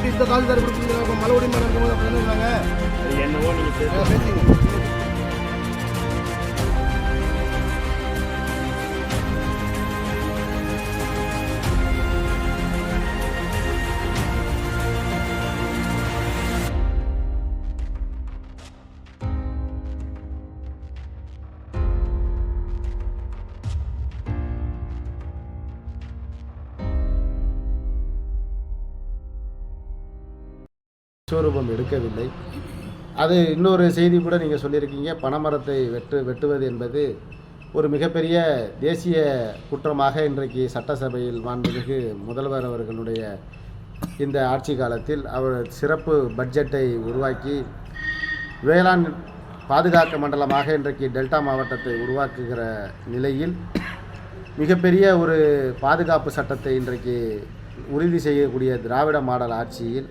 இந்த தாசில்தார் கொடுத்துருக்காங்க மறுபடியும் இருக்கும்போது அப்படி சொன்னாங்க. என்னவோ நீங்கள் பேசிங்க. விஸ்வரூபம் எடுக்கவில்லை. அது இன்னொரு செய்தி கூட நீங்கள் சொல்லியிருக்கீங்க, பனைமரத்தை வெட்டுவது என்பது ஒரு மிகப்பெரிய தேசிய குற்றமாக இன்றைக்கு சட்டசபையில் மாண்புமிகு முதல்வர் அவர்களுடைய இந்த ஆட்சி காலத்தில் அவர் சிறப்பு பட்ஜெட்டை உருவாக்கி வேளாண் பாதுகாக்க மண்டலமாக இன்றைக்கு டெல்டா மாவட்டத்தை உருவாக்குகிற நிலையில் மிகப்பெரிய ஒரு பாதுகாப்பு சட்டத்தை இன்றைக்கு உறுதி செய்யக்கூடிய திராவிட மாடல் ஆட்சியில்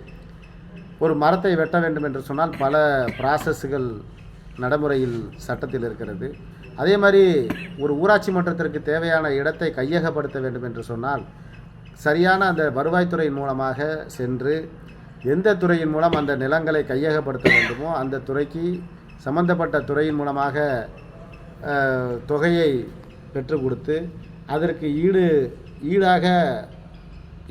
ஒரு மரத்தை வெட்ட வேண்டும் என்று சொன்னால் பல ப்ராசஸ்கள் நடைமுறையில் சட்டத்தில் இருக்கிறது. அதே மாதிரி ஒரு ஊராட்சி மன்றத்திற்கு தேவையான இடத்தை கையகப்படுத்த வேண்டும் என்று சொன்னால் சரியான அந்த வருவாய்த்துறையின் மூலமாக சென்று எந்த துறையின் மூலம் அந்த நிலங்களை கையகப்படுத்த வேண்டுமோ அந்த துறைக்கு சம்பந்தப்பட்ட துறையின் மூலமாக தொகையை பெற்று கொடுத்து அதற்கு ஈடாக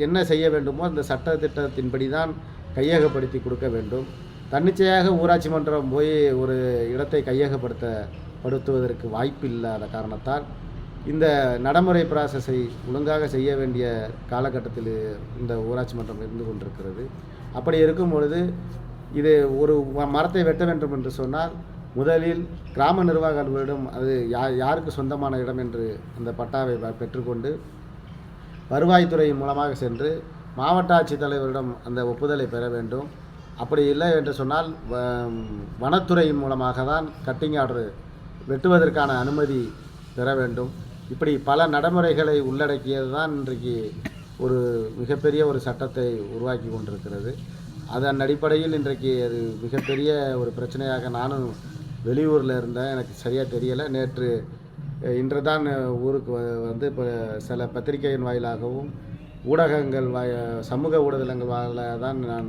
என்ன செய்ய வேண்டுமோ அந்த சட்டத்திட்டத்தின்படி தான் கையகப்படுத்தி கொடுக்க வேண்டும். தன்னிச்சையாக ஊராட்சி மன்றம் போய் ஒரு இடத்தை கையகப்படுத்துவதற்கு வாய்ப்பு இல்லாத காரணத்தால் இந்த நடைமுறை ப்ராசஸை ஒழுங்காக செய்ய வேண்டிய காலகட்டத்தில் இந்த ஊராட்சி மன்றம் இருந்து கொண்டிருக்கிறது. அப்படி இருக்கும் பொழுது இது ஒரு மரத்தை வெட்ட வேண்டும் என்று சொன்னால் முதலில் கிராம நிர்வாக அலுவலரிடம் அது யாருக்கு சொந்தமான இடம் என்று அந்த பட்டாவை பெற்றுக்கொண்டு வருவாய்த்துறையின் மூலமாக சென்று மாவட்ட ஆட்சித்தலைவரிடம் அந்த ஒப்புதலை பெற வேண்டும். அப்படி இல்லை என்று சொன்னால் வனத்துறையின் மூலமாக தான் கட்டிங் ஆர்டர் வெட்டுவதற்கான அனுமதி பெற வேண்டும். இப்படி பல நடைமுறைகளை உள்ளடக்கியது தான் இன்றைக்கு ஒரு மிகப்பெரிய ஒரு சட்டத்தை உருவாக்கி கொண்டிருக்கிறது. அதன் அடிப்படையில் இன்றைக்கு அது மிகப்பெரிய ஒரு பிரச்சனையாக நானும் வெளியூரில் இருந்தேன், எனக்கு சரியாக தெரியலை. இன்று தான் ஊருக்கு வந்து இப்போ சில பத்திரிகையின் வாயிலாகவும் ஊடகங்கள் சமூக ஊடகங்கள் வாயிலாக தான் நான்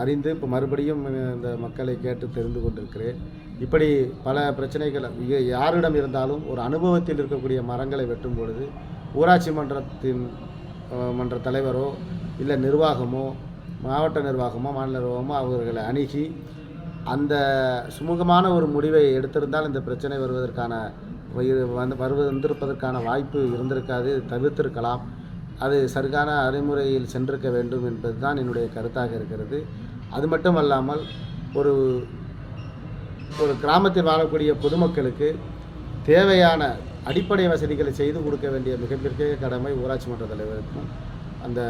அறிந்து இப்போ மறுபடியும் இந்த மக்களை கேட்டு தெரிந்து கொண்டிருக்கிறேன். இப்படி பல பிரச்சனைகள் யாரிடம் இருந்தாலும் ஒரு அனுபவத்தில் இருக்கக்கூடிய மரங்களை வெட்டும் பொழுது ஊராட்சி மன்ற தலைவரோ இல்லை நிர்வாகமோ மாவட்ட நிர்வாகமோ மாநில நிர்வாகமோ அவர்களை அணுகி அந்த சுமூகமான ஒரு முடிவை எடுத்திருந்தால் இந்த பிரச்சனை வந்திருப்பதற்கான வாய்ப்பு இருந்திருக்காது, தவிர்த்திருக்கலாம். அது சரியான அறிமுறையில் சென்றிருக்க வேண்டும் என்பது தான் என்னுடைய கருத்தாக இருக்கிறது. அது மட்டுமல்லாமல் ஒரு கிராமத்தில் வாழக்கூடிய பொதுமக்களுக்கு தேவையான அடிப்படை வசதிகளை செய்து கொடுக்க வேண்டிய மிகப்பெரிய கடமை ஊராட்சி மன்ற தலைவருக்கும் அந்த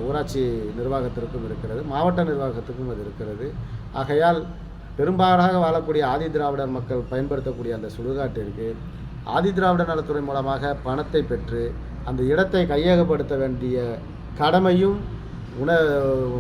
ஊராட்சி நிர்வாகத்திற்கும் இருக்கிறது, மாவட்ட நிர்வாகத்துக்கும் அது இருக்கிறது. ஆகையால் பெரும்பாலாக வாழக்கூடிய ஆதி திராவிடர் மக்கள் பயன்படுத்தக்கூடிய அந்த சுடுகாட்டிற்கு ஆதி திராவிட நலத்துறை மூலமாக பணத்தை பெற்று அந்த இடத்தை கையகப்படுத்த வேண்டிய கடமையும்